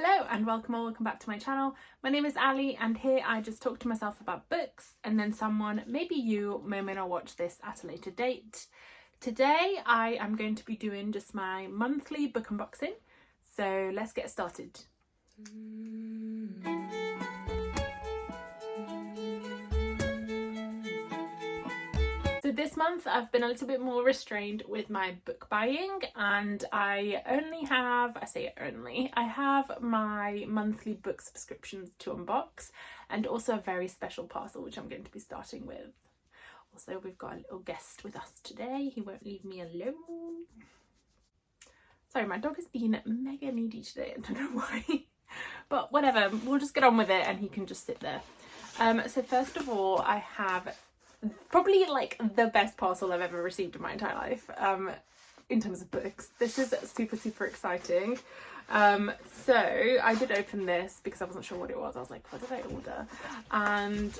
Hello and welcome back to my channel. My name is Ali and here I just talk to myself about books and then someone, maybe you, may or may not watch this at a later date. Today I am going to be doing just my monthly book unboxing, so let's get started. So this month I've been a little bit more restrained with my book buying and I have my monthly book subscriptions to unbox and also a very special parcel which I'm going to be starting with. Also, we've got a little guest with us today. He won't leave me alone. Sorry, my dog is being mega needy today. I don't know why. But whatever, we'll just get on with it and he can just sit there. So first of all, I have probably like the best parcel I've ever received in my entire life in terms of books. This is super exciting. So I did open this because I wasn't sure what it was. I was like, what did I order? And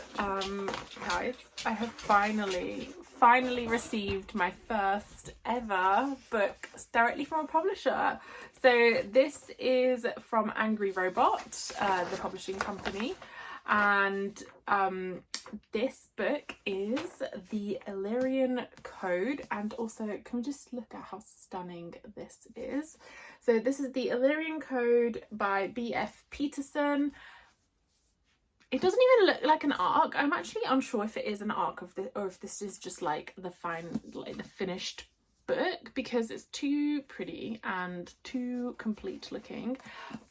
guys, I have finally received my first ever book directly from a publisher. So this is from Angry Robot, the publishing company. And this book is the Illyrian Code, and also can we just look at how stunning this is. So this is the Illyrian Code by B.F. Peterson. It doesn't even look like an ARC. I'm actually unsure if it is an ARC of this or if this is just like the finished book, because it's too pretty and too complete looking.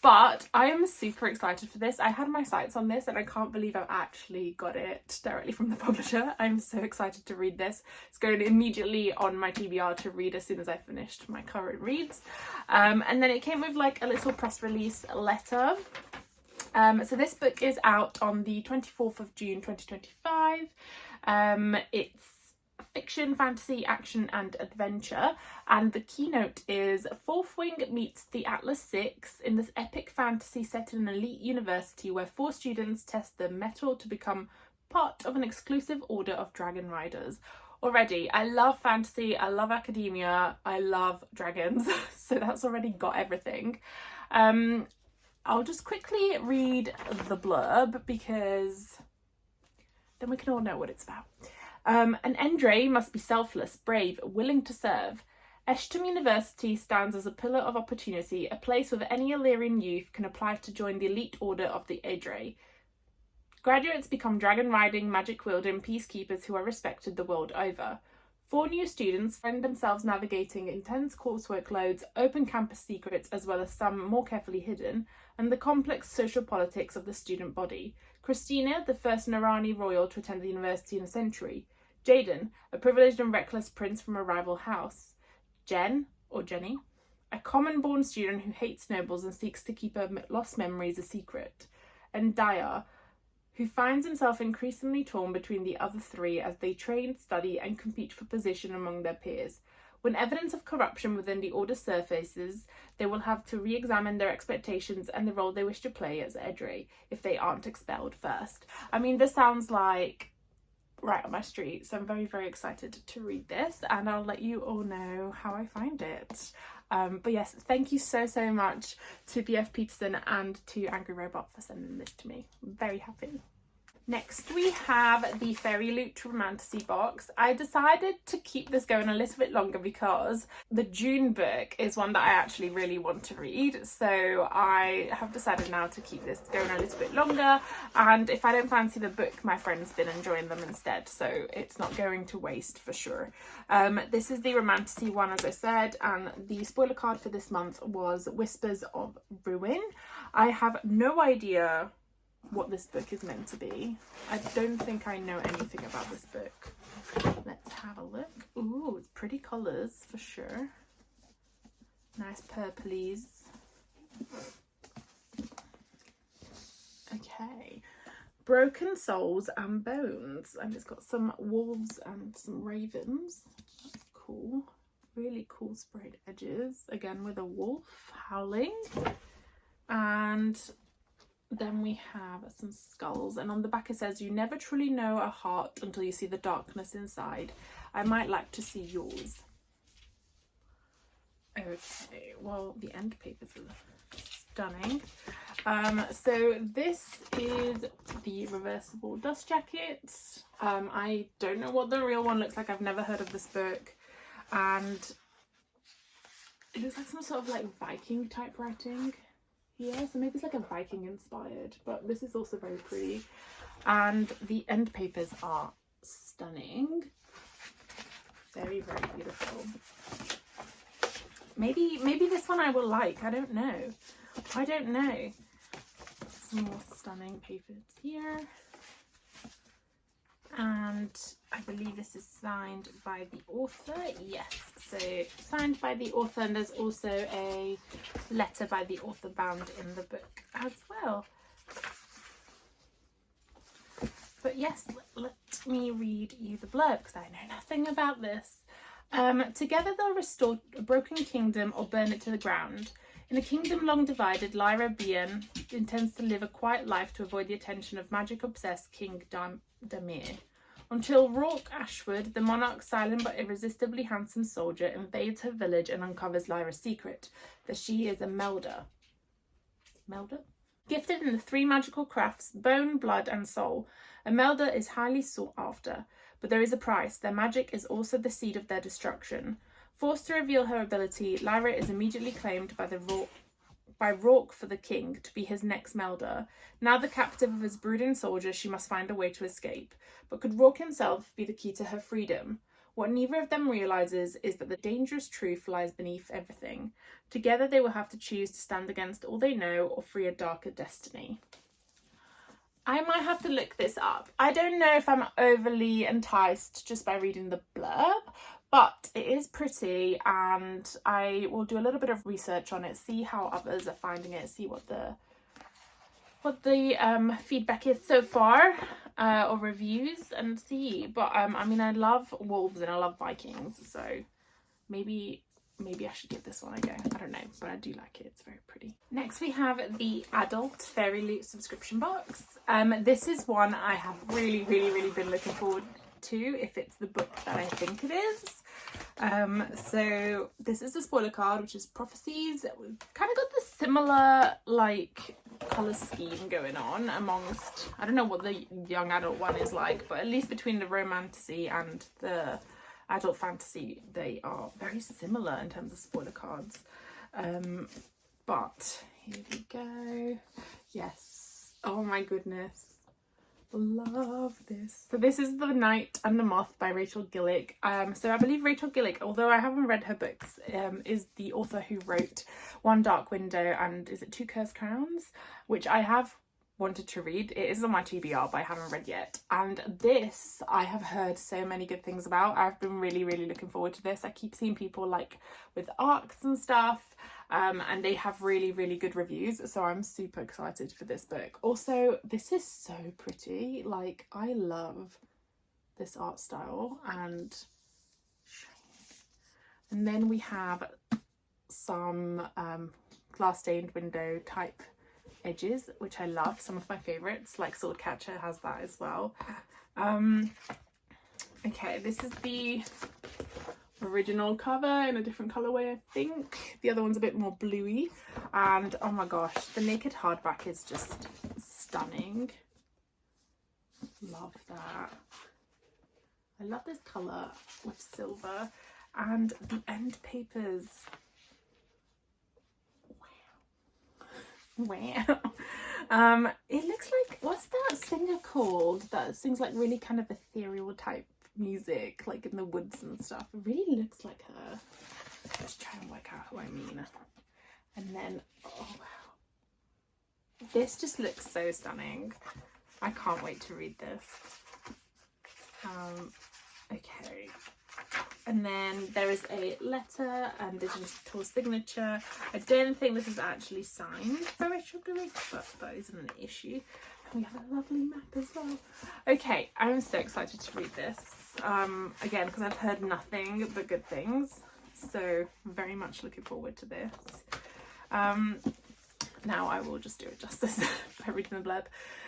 But I am super excited for this. I had my sights on this and I can't believe I've actually got it directly from the publisher. I'm so excited to read this. It's going immediately on my TBR to read as soon as I finished my current reads. And then it came with like a little press release letter. So this book is out on the 24th of June 2025. It's fiction, fantasy, action and adventure, and the keynote is Fourth Wing meets the Atlas Six in this epic fantasy set in an elite university where 4 students test their mettle to become part of an exclusive order of dragon riders. Already, I love fantasy, I love academia, I love dragons, so that's already got everything. I'll just quickly read the blurb because then we can all know what it's about. An Endre must be selfless, brave, willing to serve. Eshtam University stands as a pillar of opportunity, a place where any Illyrian youth can apply to join the elite order of the Endre. Graduates become dragon-riding, magic-wielding peacekeepers who are respected the world over. 4 new students find themselves navigating intense coursework loads, open campus secrets, as well as some more carefully hidden, and the complex social politics of the student body. Christina, the first Narani royal to attend the university in a century. Jaden, a privileged and reckless prince from a rival house. Jen, or Jenny, a common-born student who hates nobles and seeks to keep her lost memories a secret. And Daya, who finds himself increasingly torn between the other 3 as they train, study and compete for position among their peers. When evidence of corruption within the order surfaces, they will have to re-examine their expectations and the role they wish to play as Endre if they aren't expelled first. I mean, this sounds like right on my street, so I'm very excited to read this and I'll let you all know how I find it. But yes, thank you so much to B.F. Peterson and to Angry Robot for sending this to me. I'm very happy. Next we have the Fairyloot Romantasy box. I decided to keep this going a little bit longer because the June book is one that I actually really want to read, so I have decided now to keep this going a little bit longer, and if I don't fancy the book, my friend's been enjoying them instead, so it's not going to waste for sure. This is the Romantasy one, as I said, and the spoiler card for this month was Whispers of Ruin. I have no idea what this book is meant to be. I don't think I know anything about this book. Let's have a look. Ooh, it's pretty colours for sure. Nice purplies. Okay. Broken Souls and Bones. And it's got some wolves and some ravens. That's cool. Really cool sprayed edges. Again with a wolf howling. And then we have some skulls, and on the back it says, "You never truly know a heart until you see the darkness inside. I might like to see yours." Okay, well, the end papers are stunning. So this is the reversible dust jacket. I don't know what the real one looks like. I've never heard of this book, and it looks like some sort of like Viking type writing here, so maybe it's like a Viking inspired, but this is also very pretty, and the end papers are stunning. Very, very beautiful. Maybe this one I will like. I don't know. Some more stunning papers here, and I believe this is signed by the author. Yes, so signed by the author, and there's also a letter by the author bound in the book as well. But yes, let me read you the blurb because I know nothing about this. Together they'll restore a broken kingdom or burn it to the ground. In a kingdom long divided, Lyra Bian intends to live a quiet life to avoid the attention of magic-obsessed King Damir. Until Rourke Ashwood, the monarch's silent but irresistibly handsome soldier, invades her village and uncovers Lyra's secret, that she is a melder. Melder? Gifted in the 3 magical crafts, bone, blood and soul, a melder is highly sought after, but there is a price. Their magic is also the seed of their destruction. Forced to reveal her ability, Lyra is immediately claimed by Rourke for the king to be his next melder. Now the captive of his brooding soldier, she must find a way to escape. But could Rourke himself be the key to her freedom? What neither of them realises is that the dangerous truth lies beneath everything. Together they will have to choose to stand against all they know or free a darker destiny. I might have to look this up. I don't know if I'm overly enticed just by reading the blurb, but it is pretty, and I will do a little bit of research on it, see how others are finding it, see what the feedback is so far, or reviews, and see. But I mean, I love wolves and I love Vikings, so maybe I should give this one a go. I don't know, but I do like it. It's very pretty. Next we have the Adult Fairyloot subscription box. This is one I have really been looking forward to, if it's the book that I think it is. So this is the spoiler card, which is prophecies. We've kind of got this similar like colour scheme going on amongst, I don't know what the young adult one is like, but at least between the Romantasy and the Adult Fantasy, they are very similar in terms of spoiler cards. But here we go. Yes. Oh my goodness. Love this. So this is The Night and the Moth by Rachel Gillick. So I believe Rachel Gillick, although I haven't read her books, is the author who wrote One Dark Window and is it Two Cursed Crowns, which I have wanted to read. It is on my TBR, but I haven't read yet. And this I have heard so many good things about. I've been really looking forward to this. I keep seeing people like with arcs and stuff, and they have really good reviews, so I'm super excited for this book. Also, this is so pretty. Like, I love this art style. And then we have some glass stained window type edges, which I love. Some of my favorites, like Swordcatcher has that as well. Okay, this is the original cover in a different colorway, I think. The other one's a bit more bluey, and oh my gosh, the naked hardback is just stunning. Love that. I love this color with silver, and the end papers. Wow. It looks like, what's that singer called that sings like really kind of ethereal type music, like in the woods and stuff? It really looks like her. Let's try and work out who I mean. And then, oh wow, this just looks so stunning. I can't wait to read this. Okay. And then there is a letter and digital signature. I don't think this is actually signed by Rachel Gillick, but that isn't an issue. And we have a lovely map as well. Okay, I'm so excited to read this. Again, because I've heard nothing but good things. So I'm very much looking forward to this. now I will just do it justice by reading the blurb.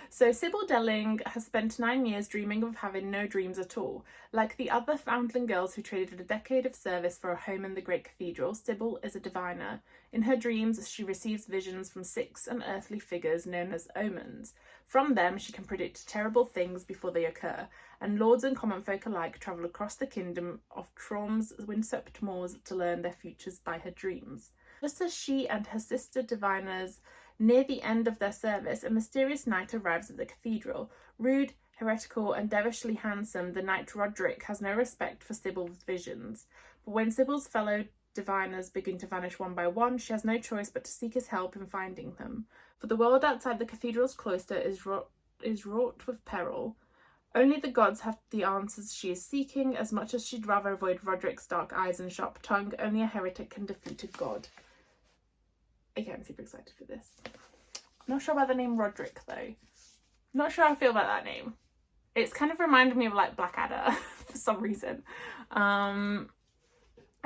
So Sybil Delling has spent 9 years dreaming of having no dreams at all. Like the other foundling girls who traded a decade of service for a home in the great cathedral, Sybil is a diviner. In her dreams, she receives visions from 6 unearthly figures known as omens. From them, she can predict terrible things before they occur, and lords and common folk alike travel across the kingdom of Trom's windswept moors to learn their futures by her dreams. Just as she and her sister diviners near the end of their service, a mysterious knight arrives at the cathedral. Rude, heretical, and devilishly handsome, the knight Roderick has no respect for Sybil's visions. But when Sybil's fellow diviners begin to vanish one by one, she has no choice but to seek his help in finding them. For the world outside the cathedral's cloister is wrought with peril. Only the gods have the answers she is seeking. As much as she'd rather avoid Roderick's dark eyes and sharp tongue, only a heretic can defeat a god. Okay, I'm super excited for this. I'm not sure about the name Roderick though. Not sure how I feel about that name. It's kind of reminded me of like Blackadder for some reason. I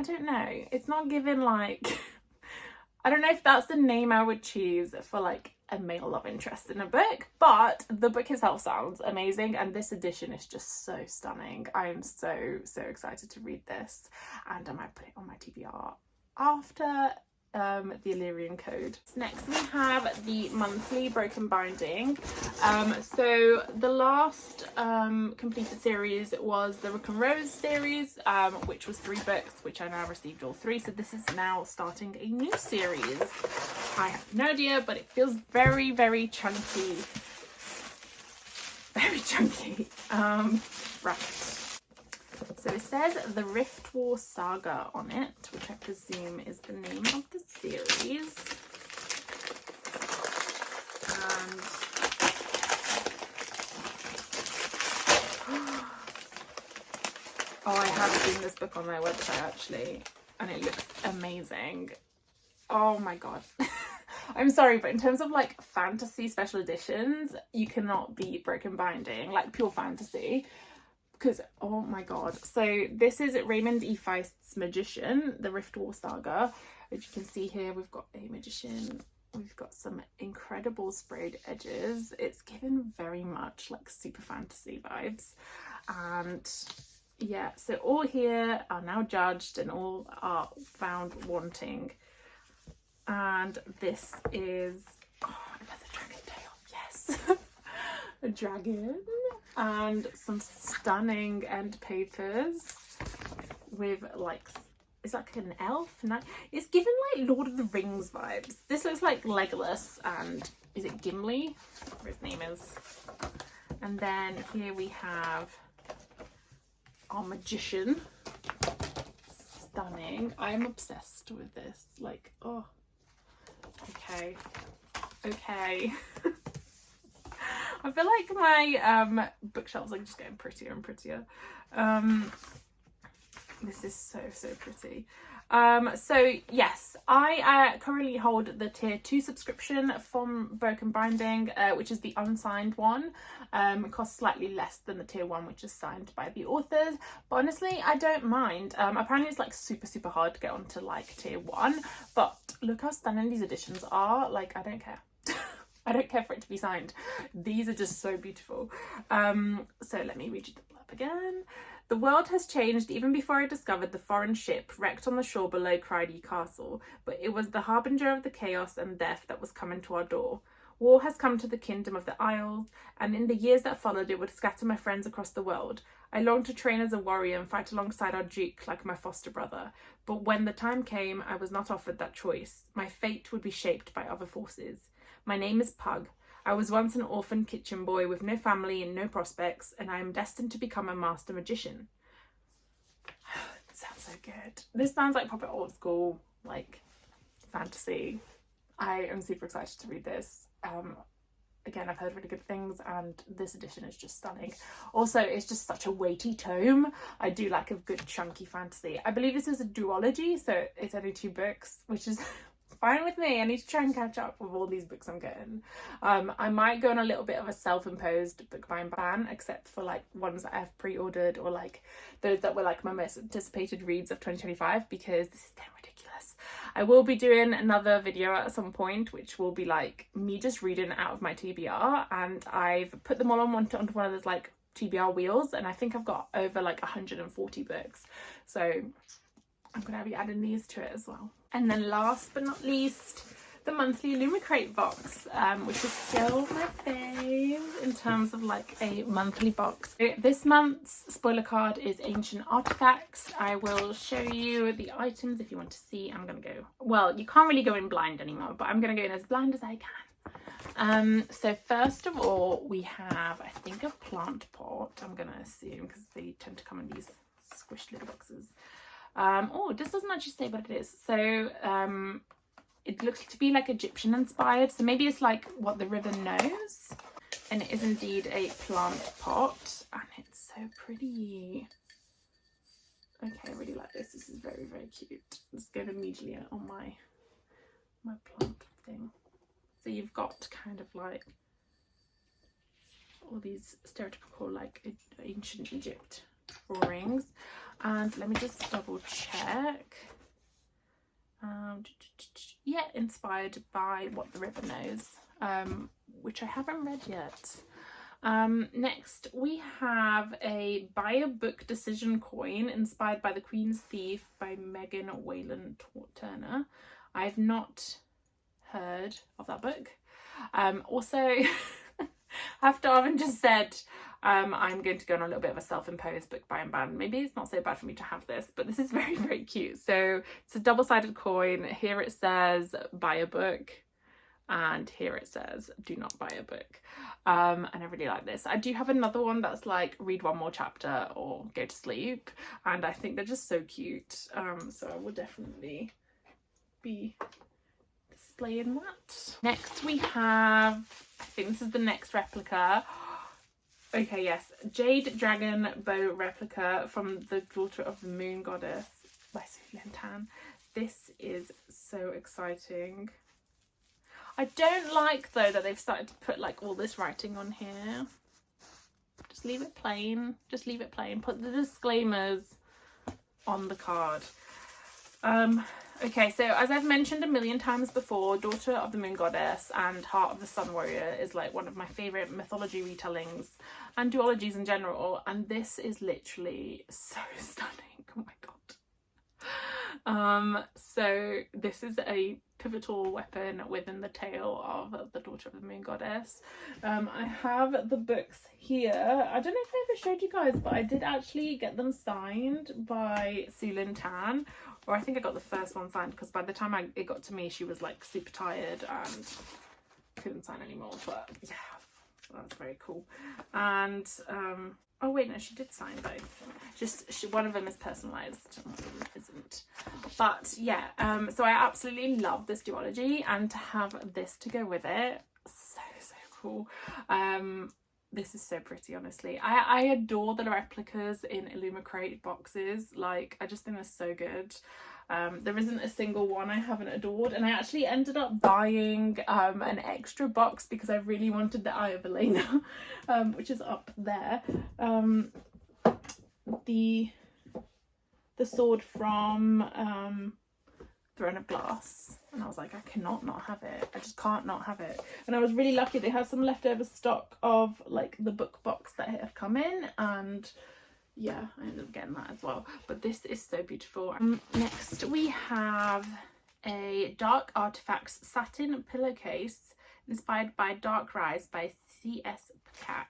don't know. It's not given like... I don't know if that's the name I would choose for like a male love interest in a book, but the book itself sounds amazing and this edition is just so stunning. I am so excited to read this, and I might put it on my TBR after the Illyrian Code. Next we have the monthly Broken Binding. So the last completed series was the Rook and Rose series, which was 3 books, which I now received all 3. So this is now starting a new series. I have no idea, but it feels very chunky. Very chunky. Right. So it says the Rift War Saga on it, which I presume is the name of the series. And oh, I have seen this book on their website actually, and it looks amazing. Oh my god. I'm sorry, but in terms of like fantasy special editions, you cannot beat Broken Binding, like pure fantasy. Because, oh my god. So this is Raymond E. Feist's Magician, the Rift War Saga. As you can see here, we've got a magician. We've got some incredible sprayed edges. It's given very much like super fantasy vibes. And yeah, so all here are now judged and all are found wanting. And this is, oh, another dragon tail. Yes. A dragon. And some stunning end papers with like, it's like an elf. It's given like Lord of the Rings vibes. This looks like Legolas and is it Gimli? Whatever his name is. And then here we have our magician. Stunning. I'm obsessed with this. Like, oh, okay. I feel like my bookshelves are just getting prettier and prettier. This is so pretty. So yes, I currently hold the tier 2 subscription from Broken Binding, which is the unsigned one. It costs slightly less than the tier 1, which is signed by the authors, but honestly I don't mind. Apparently it's like super hard to get onto like tier 1, but look how stunning these editions are. Like, I don't care. I don't care for it to be signed. These are just so beautiful. So let me read you the blurb again. The world has changed even before I discovered the foreign ship wrecked on the shore below Cridey Castle, but it was the harbinger of the chaos and death that was coming to our door. War has come to the kingdom of the Isles, and in the years that followed it would scatter my friends across the world. I longed to train as a warrior and fight alongside our duke like my foster brother, but when the time came, I was not offered that choice. My fate would be shaped by other forces. My name is Pug. I was once an orphan kitchen boy with no family and no prospects, and I am destined to become a master magician. It sounds so good. This sounds like proper old school, like, fantasy. I am super excited to read this. Again, I've heard really good things, and this edition is just stunning. Also, it's just such a weighty tome. I do like a good chunky fantasy. I believe this is a duology, so it's only 2 books, which is fine with me. I need to try and catch up with all these books I'm getting. I might go on a little bit of a self-imposed book buying ban, except for like ones that I have pre-ordered, or like those that were like my most anticipated reads of 2025, because this is getting ridiculous. I will be doing another video at some point, which will be like me just reading out of my TBR, and I've put them all on onto one of those like TBR wheels, and I think I've got over like 140 books, so I'm gonna be adding these to it as well. And then last but not least, the monthly Illumicrate box, which is still my fave in terms of like a monthly box. This month's spoiler card is Ancient Artifacts. I will show you the items if you want to see. I'm gonna go, well, you can't really go in blind anymore, but I'm gonna go in as blind as I can. So first of all, we have, I think, a plant pot, I'm gonna assume, because they tend to come in these squished little boxes. Oh, this doesn't actually say what it is. So it looks to be like Egyptian inspired, so maybe it's like what the river knows. And it is indeed a plant pot, and it's so pretty. Okay, I really like this. This is very, very cute. Let's go immediately on my plant thing. So you've got kind of like all these stereotypical like ancient Egypt drawings, and let me just double check. Yeah, inspired by What the River Knows, which I haven't read yet. Next we have a buy a book decision coin inspired by The Queen's Thief by Megan Wayland Turner. I've not heard of that book. Also after Arvin just said I'm going to go on a little bit of a self-imposed book buying ban, maybe it's not so bad for me to have this, but this is very, very cute. So it's a double-sided coin. Here it says buy a book, and here it says do not buy a book. And I really like this. I do have another one that's like read one more chapter or go to sleep, and I think they're just so cute. So I will definitely be displaying that. Next we have, I think this is the next replica. Okay, yes, Jade Dragon Bow replica from The Daughter of the Moon Goddess by Sulan Tan. This is so exciting. I don't like though that they've started to put like all this writing on here. Just leave it plain. Just leave it plain. Put the disclaimers on the card. Okay, so as I've mentioned a million times before, Daughter of the Moon Goddess and Heart of the Sun Warrior is like one of my favourite mythology retellings and duologies in general, and this is literally so stunning. Oh my god. So this is a pivotal weapon within the tale of the Daughter of the Moon Goddess. I have the books here. I don't know if I ever showed you guys, but I did actually get them signed by Sulan Tan, or I think I got the first one signed because by the time it got to me she was like super tired and couldn't sign anymore. But yeah, that's very cool. And oh wait, no, she did sign both. Just one of them is personalised, one of them isn't. But yeah, so I absolutely love this duology, and to have this to go with it, so cool. This is so pretty, honestly. I adore the replicas in Illumicrate boxes. Like, I just think they're so good. There isn't a single one I haven't adored, and I actually ended up buying an extra box because I really wanted the Eye of Elena, which is up there. The sword from Throne of Glass, and I was like, I cannot not have it. I just can't not have it. And I was really lucky they had some leftover stock of like the book box that had come in, and yeah, I ended up getting that as well. But this is so beautiful. Next we have a Dark Artifacts satin pillowcase inspired by Dark Rise by C.S. Cat.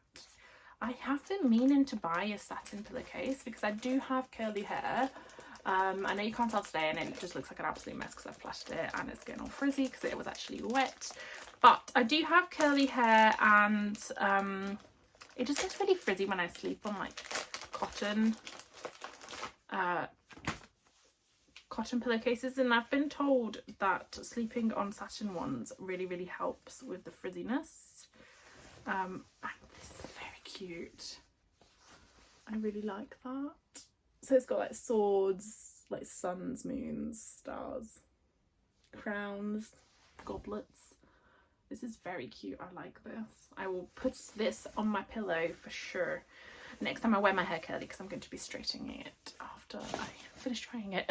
I have been meaning to buy a satin pillowcase because I do have curly hair. I know you can't tell today and it just looks like an absolute mess because I've plaited it and it's getting all frizzy because it was actually wet. But I do have curly hair, and it just gets really frizzy when I sleep on like cotton pillowcases, and I've been told that sleeping on satin ones really helps with the frizziness. And this is very cute. I really like that. So it's got like swords, like suns, moons, stars, crowns, goblets. This is very cute. I like this. I will put this on my pillow for sure next time I wear my hair curly, because I'm going to be straightening it after I finish trying it.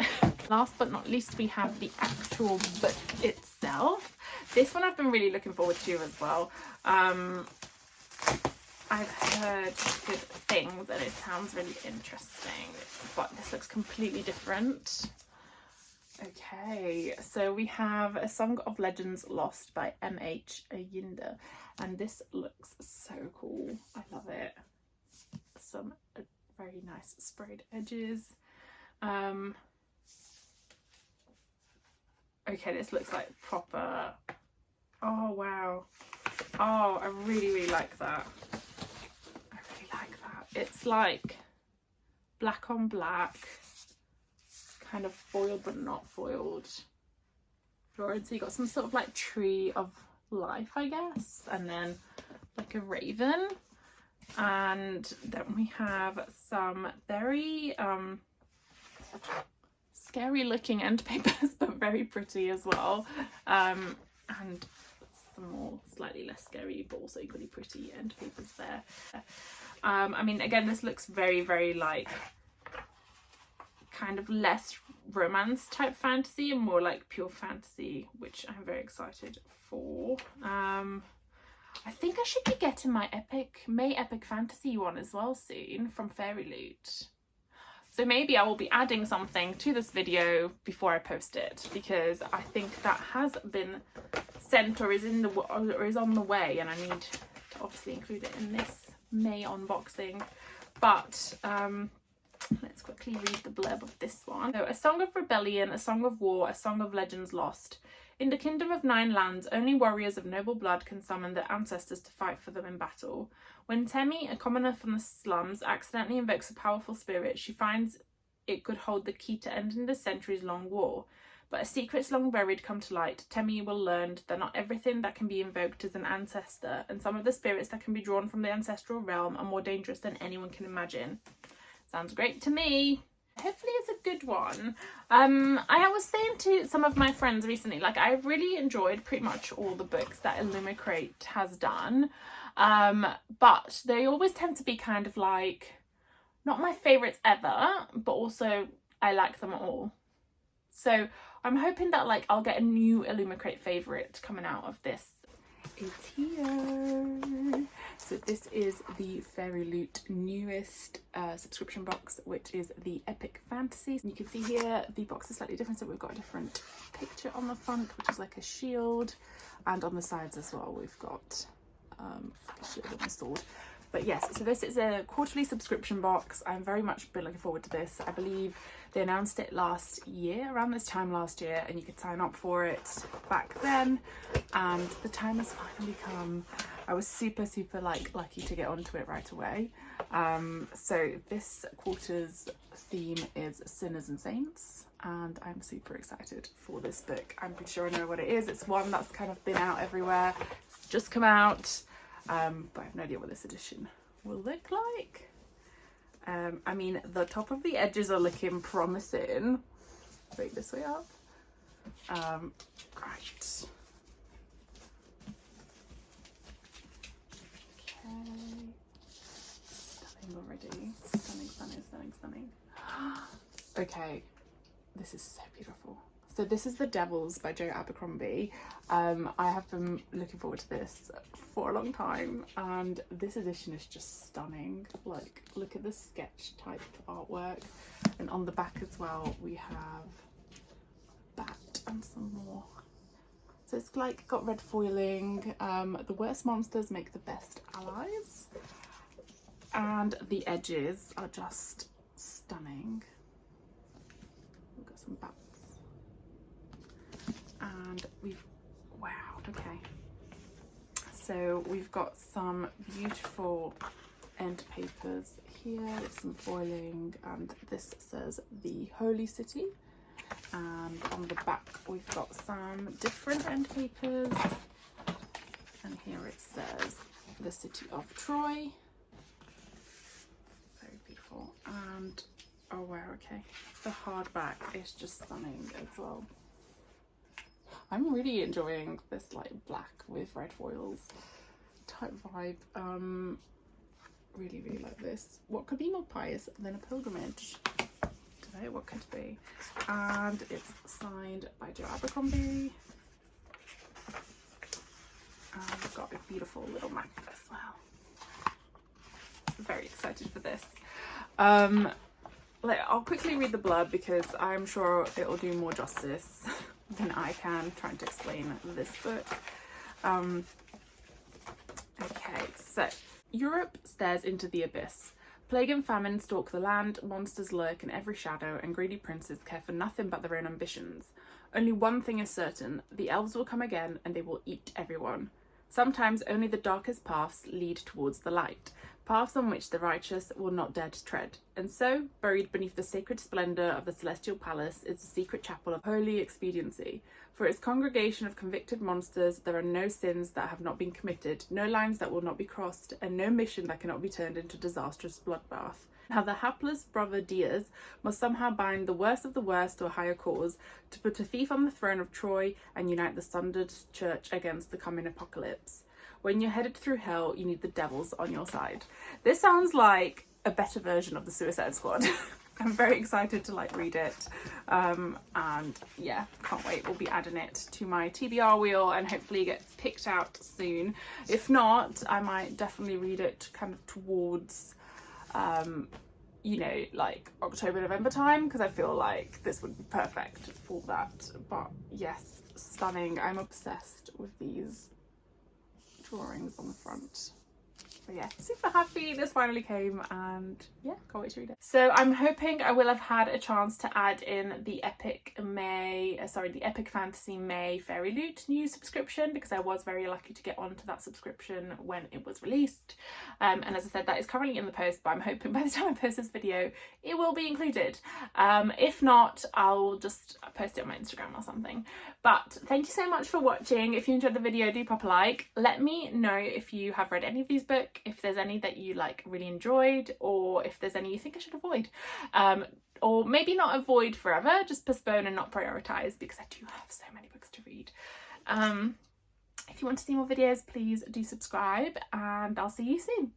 Last but not least, we have the actual book itself. This one I've been really looking forward to as well. I've heard good things and it sounds really interesting, but this looks completely different. Okay, so we have A Song of Legends Lost by M.H. Ayinda, and this looks so cool. I love it. Some very nice sprayed edges. Okay, this looks like proper. Oh wow. Oh, I really like that. I really like that. It's like black on black, kind of foiled but not foiled drawing. So you got some sort of like tree of life, I guess, and then like a raven, and then we have some very scary looking end papers, but very pretty as well, and some more slightly less scary but also equally pretty end papers there. I mean, again, this looks very like kind of less romance type fantasy and more like pure fantasy, which I'm very excited for. I think I should be getting my Epic Fantasy one as well soon from Fairyloot. So maybe I will be adding something to this video before I post it, because I think that has been sent or is on the way, and I need to obviously include it in this May unboxing. But let's quickly read the blurb of this one. So, a song of rebellion, a song of war, a song of legends lost. In the kingdom of 9 lands, only warriors of noble blood can summon their ancestors to fight for them in battle. When Temi, a commoner from the slums, accidentally invokes a powerful spirit, she finds it could hold the key to ending the centuries-long war. But as secrets long buried come to light, Temi will learn that not everything that can be invoked is an ancestor, and some of the spirits that can be drawn from the ancestral realm are more dangerous than anyone can imagine. Sounds great to me. Hopefully it's a good one. I was saying to some of my friends recently, like, I've really enjoyed pretty much all the books that Illumicrate has done, but they always tend to be kind of like not my favourites ever, but also I like them all. So I'm hoping that like I'll get a new Illumicrate favourite coming out of this. It's here. So this is the Fairyloot newest subscription box, which is the Epic Fantasy. You can see here the box is slightly different, so we've got a different picture on the front, which is like a shield, and on the sides as well we've got a shield and a sword. But yes, so this is a quarterly subscription box. I'm very much been looking forward to this. I believe they announced it last year, around this time last year, and you could sign up for it back then, and the time has finally come. I was super like lucky to get onto it right away. So this quarter's theme is Sinners and Saints, and I'm super excited for this book. I'm pretty sure I know what it is. It's one that's kind of been out everywhere. It's just come out. But I have no idea what this edition will look like. I mean, the top of the edges are looking promising. Wait, this way up. Right. Okay. Stunning already. Stunning. Okay, this is so beautiful. So this is The Devils by Joe Abercrombie. I have been looking forward to this for a long time, and this edition is just stunning. Like, look at the sketch type artwork, and on the back as well we have a bat and some more. So it's like got red foiling. The worst monsters make the best allies, and the edges are just stunning. We've got some bats. And wow, okay. So we've got some beautiful end papers here with some foiling, and this says the Holy City. And on the back we've got some different end papers, and here it says the City of Troy. Very beautiful. And oh wow, okay, the hardback is just stunning as well. I'm really enjoying this like black with red foils type vibe. Really like this. What could be more pious than a pilgrimage to So what could it be? And it's signed by Joe Abercrombie. And we've got a beautiful little map as well. Very excited for this. I'll quickly read the blurb because I'm sure it will do more justice than I can trying to explain this book. Okay, so Europe stares into the abyss. Plague and famine stalk the land, monsters lurk in every shadow, and greedy princes care for nothing but their own ambitions. Only one thing is certain: the elves will come again and they will eat everyone. Sometimes only the darkest paths lead towards the light, paths on which the righteous will not dare to tread. And so, buried beneath the sacred splendour of the celestial palace is the secret chapel of holy expediency. For its congregation of convicted monsters, there are no sins that have not been committed, no lines that will not be crossed, and no mission that cannot be turned into disastrous bloodbath. Now the hapless brother Diaz must somehow bind the worst of the worst to a higher cause, to put a thief on the throne of Troy and unite the sundered church against the coming apocalypse. When you're headed through hell, you need the devils on your side. This sounds like a better version of the Suicide Squad. I'm very excited to read it. And yeah, can't wait. We'll be adding it to my TBR wheel and hopefully it gets picked out soon. If not, I might definitely read it kind of towards you know, October, November time, because I feel like this would be perfect for that. But yes, stunning. I'm obsessed with these drawings on the front. But yeah, super happy this finally came, and yeah, can't wait to read it. So I'm hoping I will have had a chance to add in the Epic Fantasy May Fairyloot new subscription, because I was very lucky to get onto that subscription when it was released. And as I said, that is currently in the post, but I'm hoping by the time I post this video, it will be included. If not, I'll just post it on my Instagram or something. But thank you so much for watching. If you enjoyed the video, do pop a like. Let me know if you have read any of these books, if there's any that you really enjoyed, or if there's any you think I should avoid. Or maybe not avoid forever, just postpone and not prioritise, because I do have so many books to read. If you want to see more videos, please do subscribe, and I'll see you soon.